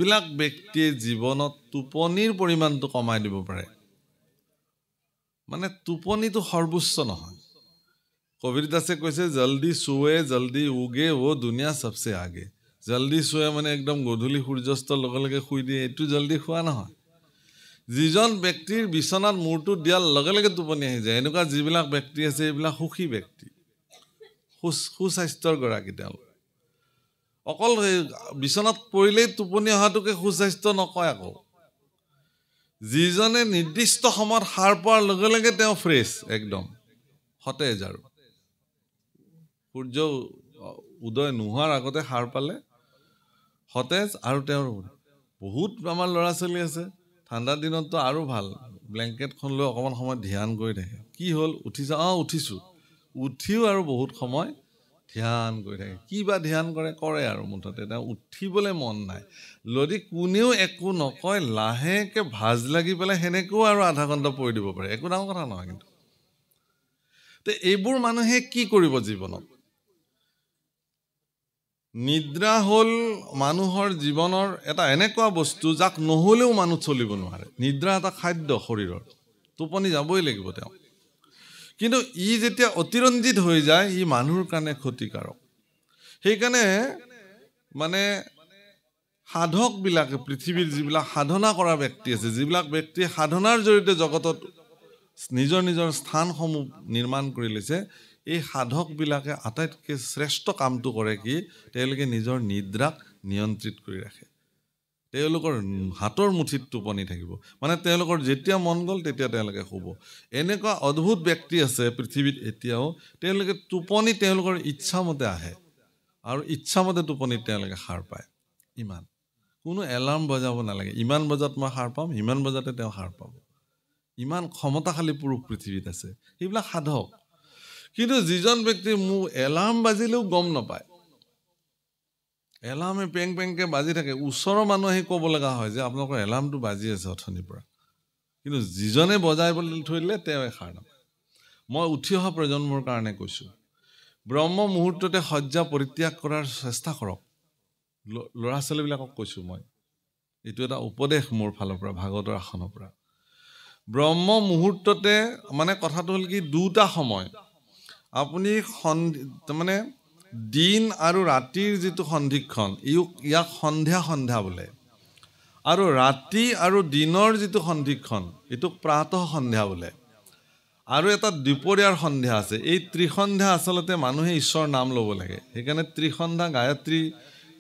বিলাক ব্যক্তিয়ে জীৱনত টোপনিৰ পৰিমাণটো কমাই দিব পাৰে মানে টোপনিটো সৰ্বোচ্চ নহয় কবিৰ দাসে কৈছে জলদি সোৱে জলদি উগে ও দুনিয়া সবসে আগে জলদি সোৱে মানে একদম গধূলি সূৰ্যাস্তৰ লগে লগে শুই দিয়ে এটো জলদি খোৱা নহয় যিজন ব্যক্তিৰ বিছনাত মূৰটো দিয়াৰ লগে লগে টোপনি আহি যায় এনেকুৱা যিবিলাক ব্যক্তি আছে এইবিলাক সুখী ব্যক্তি সুস্বাস্থ্যৰ গৰাকী তেওঁলোক অকল বিছনাত পৰিলেই টোপনি অহাটোকে সুস্বাস্থ্য নকয় আকৌ যিজনে নিৰ্দিষ্ট সময়ত সাৰ পোৱাৰ লগে লগে তেওঁ ফ্ৰেছ একদম সতেজ আৰু সূৰ্য উদয় নোহোৱাৰ আগতে সাৰ পালে সতেজ আৰু তেওঁৰ বহুত আমাৰ ল'ৰা ছোৱালী আছে ঠাণ্ডা দিনততো আৰু ভাল ব্লেংকেটখন লৈ অকমান সময় ধ্যান কৰি থাকে কি হ'ল উঠিছা উঠিছো উঠিও আৰু বহুত সময় ধ্যান কৰি থাকে কি বা ধ্যান কৰে আৰু মুঠতে তেওঁ উঠিবলৈ মন নাই যদি কোনেও একো নকয় লাহেকে ভাজ লাগি পেলাই হেনেকেও আৰু আধা ঘণ্টা পৰি দিব পাৰে একো ডাঙৰ কথা নহয় কিন্তু তে এইবোৰ মানুহে কি কৰিব জীৱনত নিদ্ৰা হল মানুহৰ জীৱনৰ এটা এনেকুৱা বস্তু যাক নহলেও মানুহ চলিব নোৱাৰে নিদ্ৰা এটা খাদ্য শৰীৰৰ টোপনি যাবই লাগিব তেওঁ কিন্তু ই যেতিয়া অতিৰঞ্জিত হৈ যায় ই মানুহৰ কাৰণে ক্ষতিকাৰক সেইকাৰণে মানে সাধক বিলাকে পৃথিৱীৰ যিবিলাক সাধনা কৰা ব্যক্তি আছে যিবিলাক ব্যক্তি সাধনাৰ জৰিয়তে জগতত নিজৰ নিজৰ স্থানসমূহ নিৰ্মাণ কৰি লৈছে এই সাধক বিলাকে আটাইতকৈ শ্ৰেষ্ঠ কামটো কৰে কি তেওঁলোকে নিজৰ নিদ্ৰাক নিয়ন্ত্ৰিত কৰি ৰাখে তেওঁলোকৰ হাতৰ মুঠিত টোপনি থাকিব মানে তেওঁলোকৰ যেতিয়া মন গ'ল তেতিয়া তেওঁলোকে শুব এনেকুৱা অদ্ভুত ব্যক্তি আছে পৃথিৱীত এতিয়াও তেওঁলোকে টোপনি তেওঁলোকৰ ইচ্ছামতে আহে আৰু ইচ্ছামতে টোপনি তেওঁলোকে সাৰ পায় ইমান কোনো এলাৰ্ম বজাব নালাগে ইমান বজাত মই সাৰ পাম ইমান বজাতে তেওঁ সাৰ পাব ইমান ক্ষমতাশালী পুৰুষ পৃথিৱীত আছে সেইবিলাক সাধক কিন্তু যিজন ব্যক্তি মোক এলাৰ্ম বাজিলেও গম নাপায় এলাৰ্মে পেং পেংকে বাজি থাকে ওচৰৰ মানুহ আহি ক'ব লগা হয় যে আপোনালোকৰ এলাৰ্মটো বাজি আছে অথনিৰ পৰা কিন্তু যিজনে বজাই থৈ দিলে তেওঁ সাৰ নাপায় মই উঠি অহা প্ৰজন্মৰ কাৰণে কৈছো ব্ৰহ্ম মুহূৰ্ততে শয্যা পৰিত্যাগ কৰাৰ চেষ্টা কৰক ল'ৰা ছোৱালীবিলাকক কৈছো মই এইটো এটা উপদেশ মোৰ ফালৰ পৰা ভাগৱতৰ আসনৰ পৰা ব্ৰহ্ম মুহূৰ্ততে মানে কথাটো হ'ল কি দুটা সময় আপুনি মানে দিন আৰু ৰাতিৰ যিটো সন্ধিক্ষণ ইয়াক সন্ধ্যা বোলে আৰু ৰাতি আৰু দিনৰ যিটো সন্ধিক্ষণ এইটোক প্ৰাতঃ সন্ধ্যা বোলে আৰু এটা দুপৰীয়াৰ সন্ধ্যা আছে এই ত্ৰিসন্ধ্যা আচলতে মানুহে ঈশ্বৰৰ নাম ল'ব লাগে সেইকাৰণে ত্ৰিসন্ধ্যা গায়ত্ৰী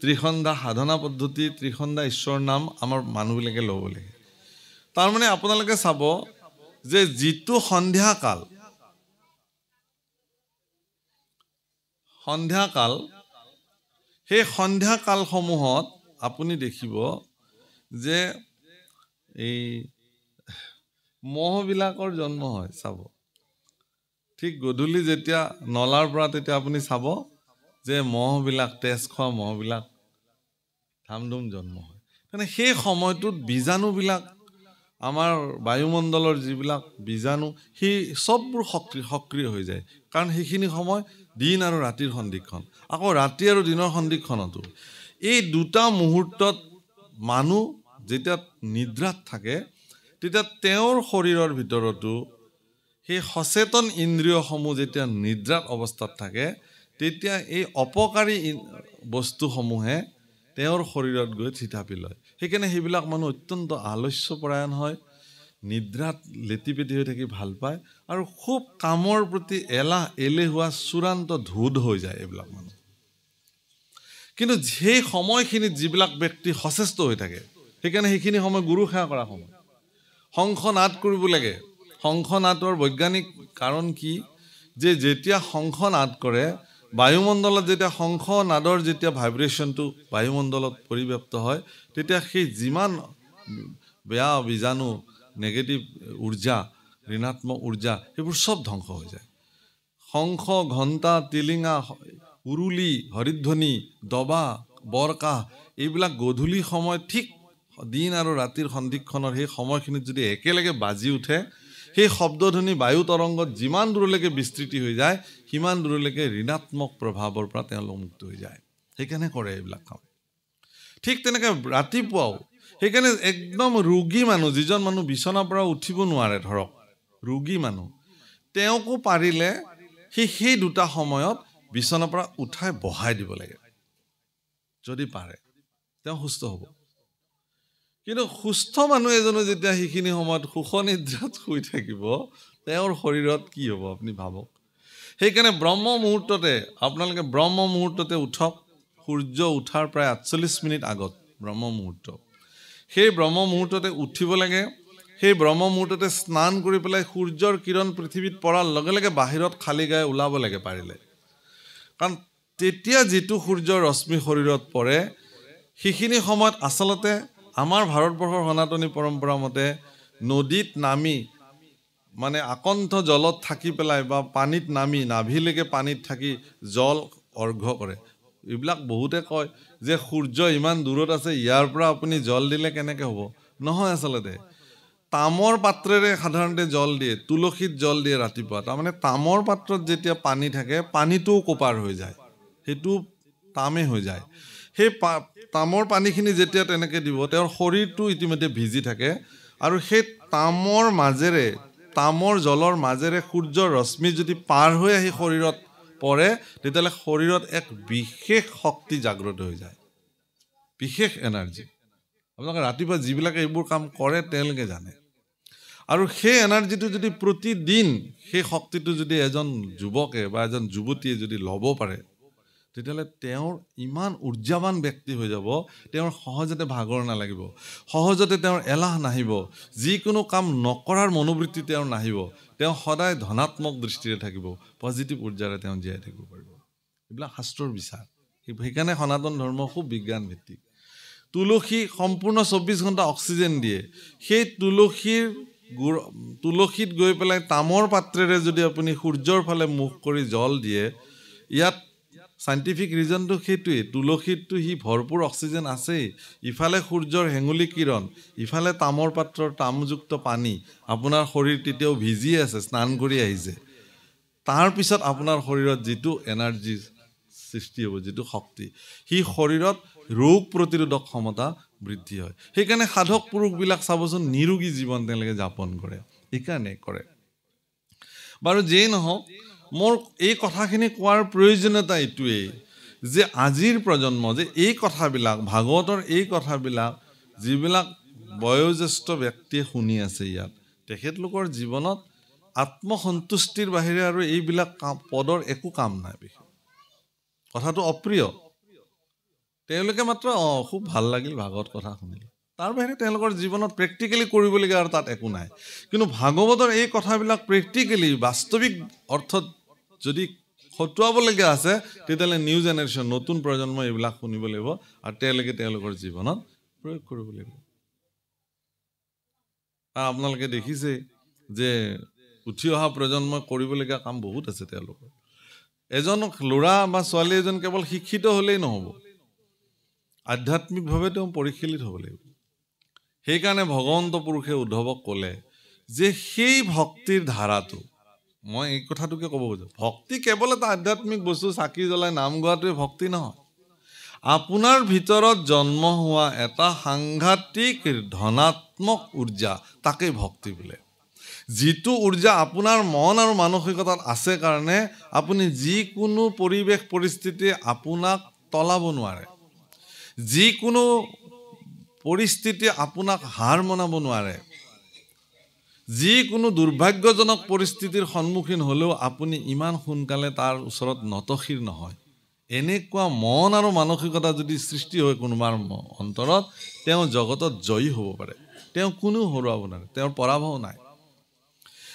ত্ৰিসন্ধ্যা সাধনা পদ্ধতি ত্ৰিসন্ধ্যা ঈশ্বৰৰ নাম আমাৰ মানুহবিলাকে ল'ব লাগে তাৰমানে আপোনালোকে চাব যে যিটো সন্ধ্যাকাল সেই সন্ধ্যাকালসমূহত আপুনি দেখিব যে এই মহবিলাকৰ জন্ম হয় চাব ঠিক গধূলি যেতিয়া নলাৰ পৰা তেতিয়া আপুনি চাব যে মহবিলাক তেজ খোৱা মহবিলাক ধামধুম জন্ম হয় মানে সেই সময়টোত বীজাণুবিলাক আমাৰ বায়ুমণ্ডলৰ যিবিলাক বীজাণু সেই সববোৰ সক্ৰিয় হৈ যায় কাৰণ সেইখিনি সময় দিন আৰু ৰাতিৰ সন্ধিক্ষণ আকৌ ৰাতি আৰু দিনৰ সন্ধিক্ষণতো এই দুটা মুহূৰ্তত মানুহ যেতিয়া নিদ্ৰাত থাকে তেতিয়া তেওঁৰ শৰীৰৰ ভিতৰতো সেই সচেতন ইন্দ্ৰিয়সমূহ যেতিয়া নিদ্ৰাত অৱস্থাত থাকে তেতিয়া এই অপকাৰী বস্তুসমূহে তেওঁৰ শৰীৰত গৈ থিতাপি লয় সেইকাৰণে সেইবিলাক মানুহ অত্যন্ত আলস্যপৰায়ণ হয় নিদ্ৰাত লেটিপেটি হৈ থাকি ভাল পায় আৰু খুব কামৰ প্ৰতি এলেহুৱা চূড়ান্ত ধোধ হৈ যায় এইবিলাক মানুহ কিন্তু সেই সময়খিনিত যিবিলাক ব্যক্তি সচেষ্ট হৈ থাকে সেইকাৰণে সেইখিনি সময় গুৰু সেৱা কৰা সময় শংখ নাদ কৰিব লাগে শংখ নাদৰ বৈজ্ঞানিক কাৰণ কি যে যেতিয়া শংখ নাদ কৰে বায়ুমণ্ডলত যেতিয়া শংখ নাদৰ যেতিয়া ভাইব্ৰেশ্যনটো বায়ুমণ্ডলত পৰিব্যাপ্ত হয় তেতিয়া সেই যিমান বেয়া বীজাণু নেগেটিভ ঊৰ্জা ঋণাত্মক ঊৰ্জা সেইবোৰ সব ধ্বংস হৈ যায় শংখ ঘণ্টা টিলিঙা উৰুলি হৰিধ্বনি দবা বৰকাহ এইবিলাক গধূলি সময় ঠিক দিন আৰু ৰাতিৰ সন্ধিক্ষণৰ সেই সময়খিনিত যদি একেলগে বাজি উঠে সেই শব্দধ্বনি বায়ু তৰংগত যিমান দূৰলৈকে বিস্তৃতি হৈ যায় সিমান দূৰলৈকে ঋণাত্মক প্ৰভাৱৰ পৰা তেওঁলোক মুক্ত হৈ যায় সেইকাৰণে কৰে এইবিলাক কাম ঠিক তেনেকৈ ৰাতিপুৱাও সেইকাৰণে একদম ৰোগী মানুহ যিজন মানুহ বিচনাৰ পৰা উঠিব নোৱাৰে ধৰক ৰোগী মানুহ তেওঁকো পাৰিলে সেই দুটা সময়ত বিচনাৰ পৰা উঠাই বহাই দিব লাগে যদি পাৰে তেওঁ সুস্থ হ'ব কিন্তু সুস্থ মানুহ এজনে যেতিয়া সেইখিনি সময়ত সুখনিদ্ৰাত শুই থাকিব তেওঁৰ শৰীৰত কি হ'ব আপুনি ভাবক সেইকাৰণে ব্ৰহ্ম মুহূৰ্ততে আপোনালোকে ব্ৰহ্ম মুহূৰ্ততে উঠক সূৰ্য উঠাৰ প্ৰায় 48 মিনিট আগত ব্ৰহ্ম মুহূৰ্ত সেই ব্ৰহ্ম মুহূৰ্ততে উঠিব লাগে সেই ব্ৰহ্ম মুহূৰ্ততে স্নান কৰি পেলাই সূৰ্যৰ কিৰণ পৃথিৱীত পৰাৰ লগে লগে বাহিৰত খালী গায়ে ওলাব লাগে পাৰিলে কাৰণ তেতিয়া যেটো সূৰ্যৰ ৰশ্মি শৰীৰত পৰে সেইখিনি সময়ত আসলতে আমাৰ ভাৰতবৰ্ষৰ সনাতনী পৰম্পৰা মতে নদীত নামি মানে আকণ্ঠ জলত থাকি পেলাই বা পানীত নামি নাভিলৈকে পানীত থাকি জল অৰ্ঘ্য কৰে এইবিলাক বহুতে কয় যে সূৰ্য ইমান দূৰত আছে ইয়াৰ পৰা আপুনি জল দিলে কেনেকৈ হ'ব নহয় আসলতে তামৰ পাত্ৰেৰে সাধাৰণতে জল দিয়ে তুলসীত জল দিয়ে ৰাতিপুৱা তাৰমানে তামৰ পাত্ৰত যেতিয়া পানী থাকে পানীটোও কোপাৰ হৈ যায় সেইটো তামে হৈ যায় সেই তামৰ পানীখিনি যেতিয়া তেনেকৈ দিব তেওঁৰ শৰীৰটো ইতিমধ্যে ভিজি থাকে আৰু সেই তামৰ মাজেৰে তামৰ জলৰ মাজেৰে সূৰ্যৰ ৰশ্মি যদি পাৰ হৈ আহি শৰীৰত পৰে তেতিয়াহ'লে শৰীৰত এক বিশেষ শক্তি জাগ্ৰত হৈ যায় বিশেষ এনাৰ্জি আপোনালোকে ৰাতিপুৱা যিবিলাকে এইবোৰ কাম কৰে তেওঁলোকে জানে আৰু সেই এনাৰ্জিটো যদি প্ৰতিদিন সেই শক্তিটো যদি এজন যুৱকে বা এজন যুৱতীয়ে যদি ল'ব পাৰে তেতিয়াহ'লে তেওঁৰ ইমান ঊৰ্জাৱান ব্যক্তি হৈ যাব তেওঁৰ সহজতে ভাগৰ নালাগিব সহজতে তেওঁৰ এলাহ নাহিব যিকোনো কাম নকৰাৰ মনোবৃত্তি তেওঁৰ নাহিব তেওঁ সদায় ধনাত্মক দৃষ্টিৰে থাকিব পজিটিভ ঊৰ্জাৰে তেওঁ জীয়াই থাকিব পাৰিব এইবিলাক শাস্ত্ৰৰ বিচাৰ সেইকাৰণে সনাতন ধৰ্ম খুব বিজ্ঞান ভিত্তিক তুলসী সম্পূৰ্ণ 24 ঘণ্টা অক্সিজেন দিয়ে সেই তুলসীত গৈ পেলাই তামৰ পাত্ৰেৰে যদি আপুনি সূৰ্যৰ ফালে মুখ কৰি জল দিয়ে ইয়াত সাইন্টিফিক ৰিজনটো সেইটোৱে তুলসীতটো হি ভৰপূৰ অক্সিজেন আছেই ইফালে সূৰ্যৰ হেঙুলি কিৰণ ইফালে তামৰ পাত্ৰৰ তামযুক্ত পানী আপোনাৰ শৰীৰ তেতিয়াও ভিজি আছে স্নান কৰি আহিছে তাৰ পিছত আপোনাৰ শৰীৰত যিটো এনাৰ্জি সৃষ্টি হ'ব যিটো শক্তি হি শৰীৰত ৰোগ প্ৰতিৰোধক ক্ষমতা বৃদ্ধি হয় সেইকাৰণে সাধক পুৰুষবিলাক চাবচোন নিৰোগী জীৱন তেওঁলোকে যাপন কৰে এইকাৰণে কৰে বাৰু যেই নহওক মোৰ এই কথাখিনি কোৱাৰ প্ৰয়োজনীয়তা এইটোৱেই যে আজিৰ প্ৰজন্ম যে এই কথাবিলাক ভাগৱতৰ এই কথাবিলাক যিবিলাক বয়োজ্যেষ্ঠ ব্যক্তিয়ে শুনি আছে ইয়াত তেখেতলোকৰ জীৱনত আত্মসন্তুষ্টিৰ বাহিৰে আৰু এইবিলাক পদৰ একো কাম নাই বিশেষ কথাটো অপ্ৰিয় তেওঁলোকে মাত্ৰ খুব ভাল লাগিল ভাগৱত কথা শুনিলে তাৰ বাহিৰে তেওঁলোকৰ জীৱনত প্ৰেক্টিকেলি কৰিবলগীয়া আৰু তাত একো নাই কিন্তু ভাগৱতৰ এই কথাবিলাক প্ৰেক্টিকেলি বাস্তৱিক অৰ্থত যদি খটুৱাবলগীয়া আছে তেতিয়াহ'লে নিউ জেনেৰেশ্যন নতুন প্ৰজন্মই এইবিলাক শুনিব লাগিব আৰু তেওঁলোকে তেওঁলোকৰ জীৱনত প্ৰয়োগ কৰিব লাগিব আপোনালোকে দেখিছে যে উঠি অহা প্ৰজন্মই কৰিবলগীয়া কাম বহুত আছে তেওঁলোকৰ এজন ল'ৰা বা ছোৱালী এজন কেৱল শিক্ষিত হ'লেই নহ'ব আধ্যাত্মিকভাৱে তেওঁ পৰিশীলিত হ'ব লাগিব সেইকাৰণে ভগৱন্ত পুৰুষে উদ্ধৱক ক'লে যে সেই ভক্তিৰ ধাৰাটো মই এই কথাটোকে ক'ব খুজিছোঁ ভক্তি কেৱল এটা আধ্যাত্মিক বস্তু চাকি জ্বলাই নাম গোৱাটোৱে ভক্তি নহয় আপোনাৰ ভিতৰত জন্ম হোৱা এটা সাংঘাতিক ধনাত্মক ঊৰ্জা তাকেই ভক্তি বোলে যিটো ঊৰ্জা আপোনাৰ মন আৰু মানসিকতাত আছে কাৰণে আপুনি যিকোনো পৰিৱেশ পৰিস্থিতি আপোনাক তলাব নোৱাৰে যিকোনো পৰিস্থিতি আপোনাক হাৰ মনাব নোৱাৰে যিকোনো দুৰ্ভাগ্যজনক পৰিস্থিতিৰ সন্মুখীন হ'লেও আপুনি ইমান সোনকালে তাৰ ওচৰত নতশিৰ নহয় এনেকুৱা মন আৰু মানসিকতা যদি সৃষ্টি হয় কোনোবাৰ অন্তৰত তেওঁ জগতত জয়ী হ'ব পাৰে তেওঁ কোনো হৰুৱাব নোৱাৰে তেওঁৰ পৰাভৱ নাই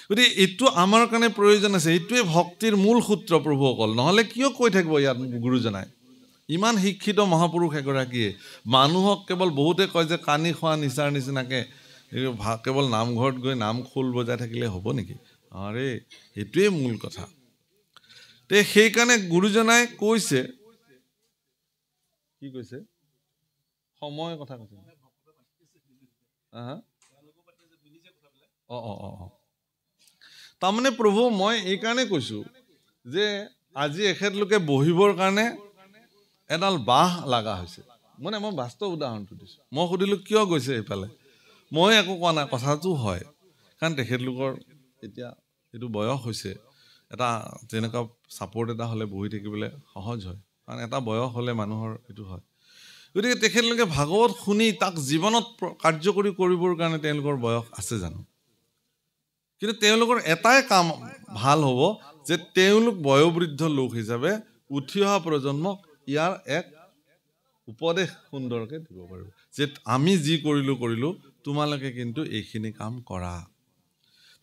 গতিকে এইটো আমাৰ কাৰণে প্ৰয়োজন আছে এইটোৱে ভক্তিৰ মূল সূত্ৰ প্ৰভুসকল নহ'লে কিয় কৈ থাকিব ইয়াত গুৰুজনাই ইমান শিক্ষিত মহাপুৰুষ এগৰাকীয়ে মানুহক কেৱল বহুতে কয় যে কানি খোৱা নিচাৰ নিচিনাকৈ কেৱল নামঘৰত গৈ নাম খোল বজাই থাকিলে হ'ব নেকি আৰে সেইটোৱে মূল কথা তে সেইকাৰণে গুৰুজনাই কৈছে কি কৈছে সময় কথা কৈছে তাৰমানে প্ৰভু মই এইকাৰণে কৈছোঁ যে আজি এখেতলোকে বহিবৰ কাৰণে এডাল বাঁহ লগা হৈছে মানে মই বাস্তৱ উদাহৰণটো দিছোঁ মই সুধিলোঁ কিয় গৈছে এইফালে মই একো কোৱা নাই কথাটো হয় কাৰণ তেখেতলোকৰ এতিয়া এইটো বয়স হৈছে এটা যেনেকুৱা ছাপৰ্ট এটা হ'লে বহি থাকিবলৈ সহজ হয় কাৰণ এটা বয়স হ'লে মানুহৰ এইটো হয় গতিকে তেখেতলোকে ভাগৱত শুনি তাক জীৱনত কাৰ্যকৰী কৰিবৰ কাৰণে তেওঁলোকৰ বয়স আছে জানো কিন্তু তেওঁলোকৰ এটাই কাম ভাল হ'ব যে তেওঁলোক বয়োবৃদ্ধ লোক হিচাপে উঠি অহা প্ৰজন্মক ইয়াৰ এক উপদেশ সুন্দৰকৈ দিব পাৰিব যে আমি যি কৰিলোঁ তোমালোকে কিন্তু এইখিনি কাম কৰা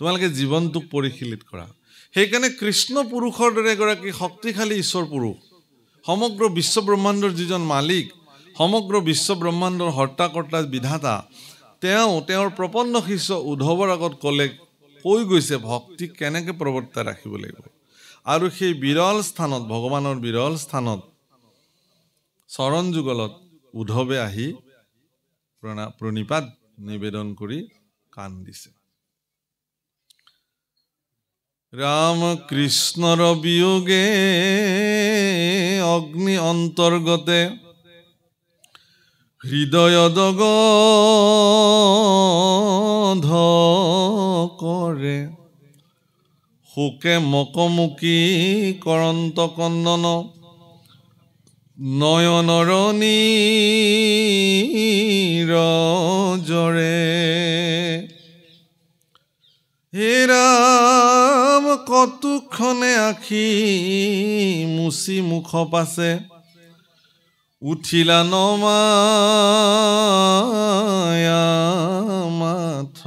তোমালোকে জীৱনটোক পৰিশীলিত কৰা সেইকাৰণে কৃষ্ণ পুৰুষৰ দৰে এগৰাকী শক্তিশালী ঈশ্বৰ পুৰুষ সমগ্ৰ বিশ্ব ব্ৰহ্মাণ্ডৰ যিজন মালিক সমগ্ৰ বিশ্ব ব্ৰহ্মাণ্ডৰ হৰ্তা-কৰ্তা বিধাতা তেওঁৰ প্ৰপন্ন শিষ্য উদ্ধৱৰ আগত কৈ গৈছে ভক্তি কেনেকৈ প্ৰৱৰ্তাই ৰাখিব লাগিব আৰু সেই বিৰল স্থানত ভগৱানৰ বিৰল স্থানত চৰণ যুগলত উদ্ধৱে আহি প্ৰণিপাত নিবেদন কৰি কাণ দিছে ৰাম কৃষ্ণৰ বিয়োগে অগ্নি অন্তৰ্গতে হৃদয় দগ্ধ কৰে শোকে মকমুকি কৰন্ত কন্দন নয়নৰ নীৰজৰে হে ৰাম কতোক্ষণে আখি মুচি মুখ পাছে উঠিলা নমায়া মাথ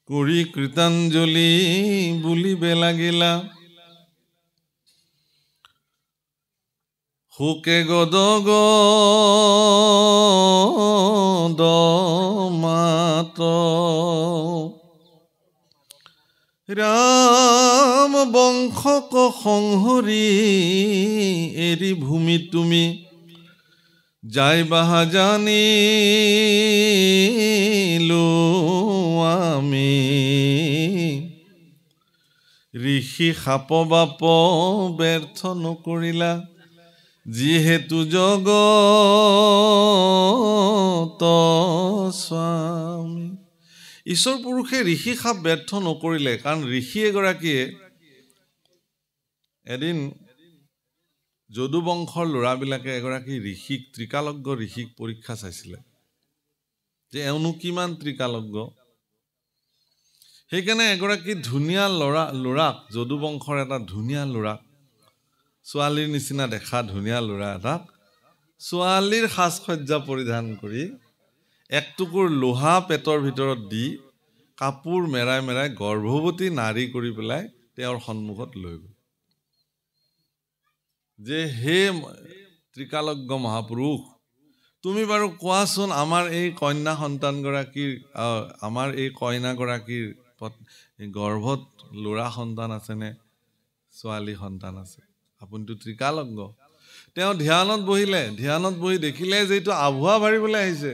কৰি কৃতাঞ্জলি বুলিবে লাগিলা শোকে গদগদ মাত ৰাম বংশক সংহৰি এৰি ভূমি তুমি যাই বাহা জানিলো আমি ঋষি সাপ বাপ ব্যৰ্থ নকৰিলা যিহেতু জগত স্বামী ঈশ্বৰ পুৰুষে ঋষি সাপ ব্যৰ্থ নকৰিলে কাৰণ ঋষি এগৰাকীয়ে এদিন যদু বংশৰ ল'ৰাবিলাকে এগৰাকী ঋষিক ত্ৰিকালজ্ঞ ঋষিক পৰীক্ষা চাইছিলে যে এওঁনো কিমান ত্ৰিকালজ্ঞ সেইকাৰণে এগৰাকী ধুনীয়া ল'ৰাক যদু বংশৰ এটা ধুনীয়া ল'ৰাক ছোৱালীৰ নিচিনা দেখা ধুনীয়া ল'ৰা এটাক ছোৱালীৰ সাজ সজ্জা পৰিধান কৰি এক টুকুৰ লোহা পেটৰ ভিতৰত দি কাপোৰ মেৰাই মেৰাই গৰ্ভৱতী নাৰী কৰি পেলাই তেওঁৰ সন্মুখত লৈ গ'ল যে হে ত্ৰিকালজ্ঞ মহাপুৰুষ তুমি বাৰু কোৱাচোন আমাৰ এই কন্যা সন্তানগৰাকীৰ আমাৰ এই কইনাগৰাকীৰ গৰ্ভত ল'ৰা সন্তান আছেনে ছোৱালী সন্তান আছে আপুনিতো ত্ৰিকালজ্ঞ তেওঁ ধ্যানত বহি দেখিলে যে এইটো আভুৱা ভাৰিবলৈ আহিছে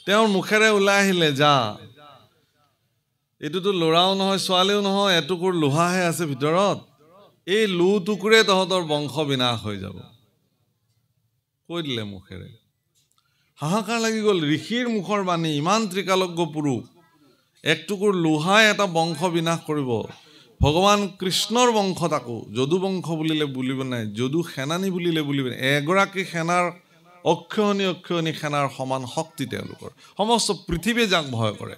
তেওঁৰ মুখেৰে ওলাই আহিলে যা এইটোতো ল'ৰাও নহয় ছোৱালীও নহয় এটুকুৰ লোহাহে আছে ভিতৰত এই লো টুকুৰে তহঁতৰ বংশ বিনাশ হৈ যাব কৈ দিলে মুখেৰে হাহাকাৰ লাগি গ'ল ঋষিৰ মুখৰ বাণী ইমান ত্ৰিকালজ্ঞ পুৰুষ এক টুকুৰ লোহাই এটা বংশ বিনাশ কৰিব ভগৱান কৃষ্ণৰ বংশ তাকো যদু বংশ বুলিব নাই যদু সেনানী বুলিব নাই এগৰাকী সেনাৰ অক্ষয়ণী সেনাৰ সমান শক্তি তেওঁলোকৰ সমস্ত পৃথিৱীয়ে যাক ভয় কৰে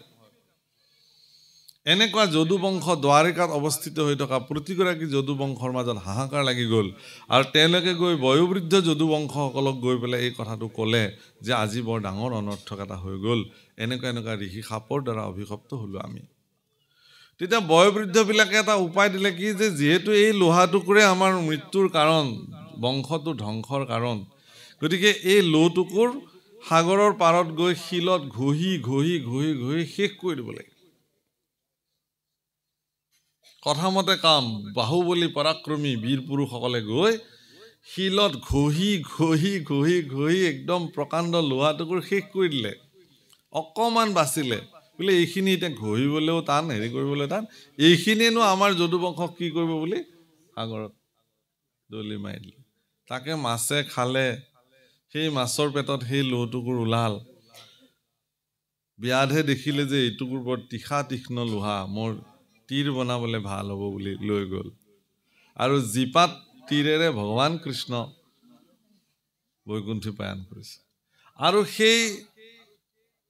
এনেকুৱা যদু বংশ দ্বাৰিকাত অৱস্থিত হৈ থকা প্ৰতিগৰাকী যদু বংশৰ মাজত হাহাকাৰ লাগি গ'ল আৰু তেওঁলোকে গৈ বয়োবৃদ্ধ যদু বংশসকলক গৈ পেলাই এই কথাটো ক'লে যে আজি বৰ ডাঙৰ অনৰ্থক এটা হৈ গ'ল এনেকুৱা ঋষি সাপৰ দ্বাৰা অভিশপ্ত হ'লো আমি তেতিয়া বয়োবৃদ্ধবিলাকে এটা উপায় দিলে কি যে যিহেতু এই লোহা টুকুৰে আমাৰ মৃত্যুৰ কাৰণ বংশটো ধ্বংসৰ কাৰণ গতিকে এই লো টুকুৰ সাগৰৰ পাৰত গৈ শিলত ঘঁহি শেষ কৰি দিব লাগে কথামতে কাম বাহুবলী পৰাক্ৰমী বীৰ পুৰুষসকলে গৈ শিলত ঘঁহি একদম প্ৰকাণ্ড লোহা টুকুৰ শেষ কৰি দিলে অকণমান বাচিলে বোলে এইখিনি এতিয়া ঘঁহিবলৈও টান হেৰি কৰিবলৈ টান এইখিনিয়েনো আমাৰ যদু বংশক কি কৰিব বুলি সাগৰত দলি মাৰি দিলে তাকে মাছে খালে, সেই মাছৰ পেটত সেই লোহটুকুৰ ওলাল। ব্যাধে দেখিলে যে এইটুকুৰ বৰ তীক্ষ্ণ লোহা, মোৰ তীৰ বনাবলৈ ভাল হ'ব বুলি লৈ গ'ল। আৰু জীপাত তীৰেৰে ভগৱান কৃষ্ণ বৈকুণ্ঠী পায়ন কৰিছে। আৰু সেই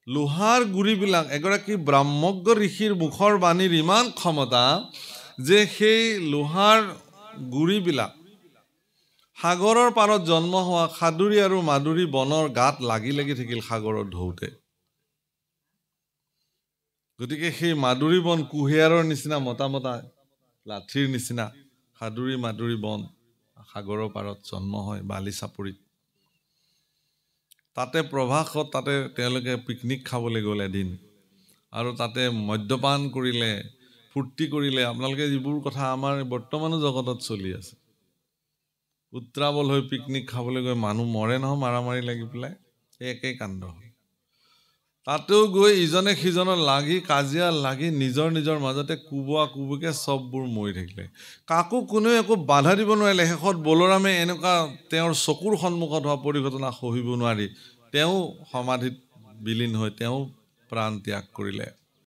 লোহাৰ গুৰিবিলাক এগৰাকী ব্ৰাহ্মজ্ঞ ঋষিৰ মুখৰ বাণীৰ ইমান ক্ষমতা যে সেই লোহাৰ গুৰিবিলাক সাগৰৰ পাৰত জন্ম হোৱা সাদুৰী আৰু মাদুৰী বনৰ গাত লাগি লাগি থাকিল সাগৰত ঢৌতে। গতিকে সেই মাদুৰী বন কুঁহিয়াৰৰ নিচিনা মতা মতা লাঠিৰ নিচিনা সাদুৰী মাদুৰী বন সাগৰৰ পাৰত জন্ম হয় বালি চাপৰিত। তাতে প্ৰভাসত তাতে তেওঁলোকে পিকনিক খাবলৈ গ'ল এদিন, আৰু তাতে মদ্যপান কৰিলে, ফূৰ্তি কৰিলে। আপোনালোকে যিবোৰ কথা আমাৰ বৰ্তমানো জগতত চলি আছে, উত্ৰাৱল হৈ পিকনিক খাবলৈ গৈ মানুহ মৰে নহয় মাৰামাৰি লাগি পেলাই, সেই একেই কাণ্ড হ'ল। তাতেও গৈ ইজনে সিজনৰ লাগি কাজিয়া লাগি নিজৰ নিজৰ মাজতে কোবোৱা কোবোকে চববোৰ মৰি থাকিলে। কাকো কোনেও একো বাধা দিব নোৱাৰিলে। শেষত বলোৰামে এনেকুৱা তেওঁৰ চকুৰ সন্মুখত হোৱা পৰিঘটনা সহিব নোৱাৰি তেওঁ সমাধিত বিলীন হৈ তেওঁ প্ৰাণ ত্যাগ কৰিলে।